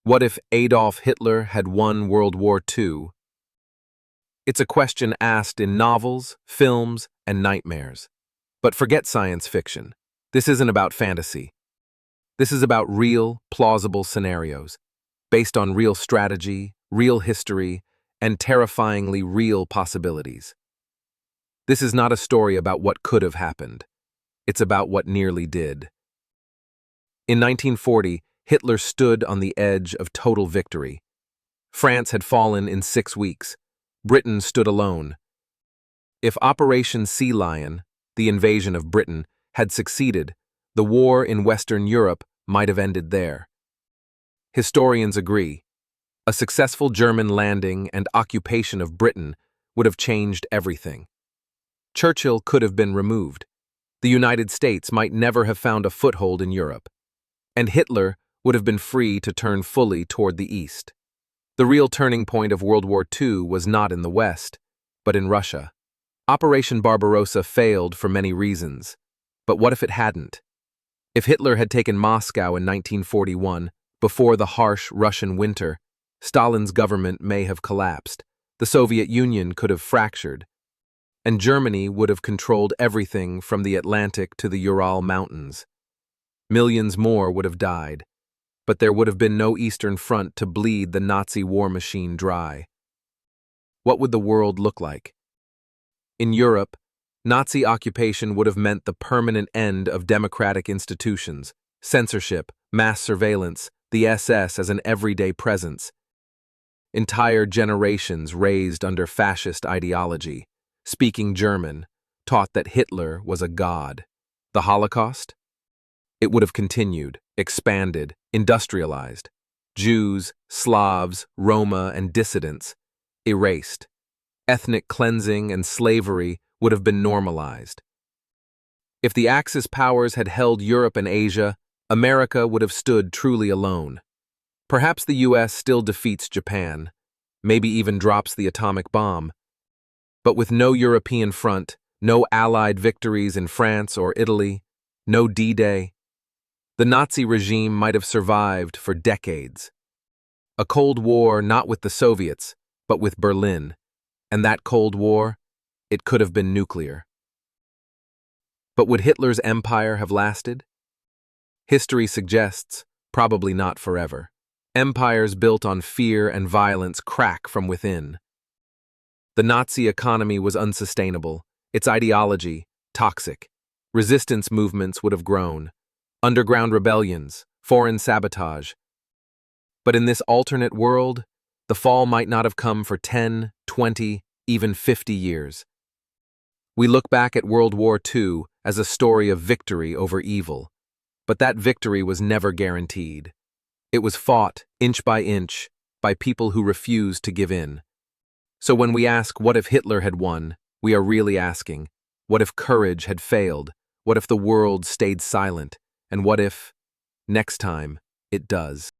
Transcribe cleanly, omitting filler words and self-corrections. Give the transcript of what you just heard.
What if Adolf Hitler had won World War II? It's a question asked in novels, films, and nightmares. But forget science fiction. This isn't about fantasy. This is about real, plausible scenarios, based on real strategy, real history, and terrifyingly real possibilities. This is not a story about what could have happened. It's about what nearly did. In 1940, Hitler stood on the edge of total victory. France had fallen in 6 weeks. Britain stood alone. If Operation Sea Lion, the invasion of Britain, had succeeded, the war in Western Europe might have ended there. Historians agree. A successful German landing and occupation of Britain would have changed everything. Churchill could have been removed. The United States might never have found a foothold in Europe. And Hitler would have been free to turn fully toward the East. The real turning point of World War II was not in the West, but in Russia. Operation Barbarossa failed for many reasons. But what if it hadn't? If Hitler had taken Moscow in 1941, before the harsh Russian winter, Stalin's government may have collapsed, the Soviet Union could have fractured, and Germany would have controlled everything from the Atlantic to the Ural Mountains. Millions more would have died, but there would have been no Eastern Front to bleed the Nazi war machine dry. What would the world look like? In Europe, Nazi occupation would have meant the permanent end of democratic institutions, censorship, mass surveillance, the SS as an everyday presence. Entire generations raised under fascist ideology, speaking German, taught that Hitler was a god. The Holocaust? It would have continued, expanded, industrialized. Jews, Slavs, Roma, and dissidents erased. Ethnic cleansing and slavery would have been normalized. If the Axis powers had held Europe and Asia, America would have stood truly alone. Perhaps the US still defeats Japan, maybe even drops the atomic bomb. But with no European front, no Allied victories in France or Italy, no D-Day, the Nazi regime might have survived for decades. A Cold War not with the Soviets, but with Berlin. And that Cold War, it could have been nuclear. But would Hitler's empire have lasted? History suggests probably not forever. Empires built on fear and violence crack from within. The Nazi economy was unsustainable, its ideology toxic. Resistance movements would have grown. Underground rebellions, foreign sabotage. But in this alternate world, the fall might not have come for 10, 20, even 50 years. We look back at World War II as a story of victory over evil, but that victory was never guaranteed. It was fought, inch by people who refused to give in. So when we ask what if Hitler had won, we are really asking, what if courage had failed? What if the world stayed silent? And what if, next time, it does?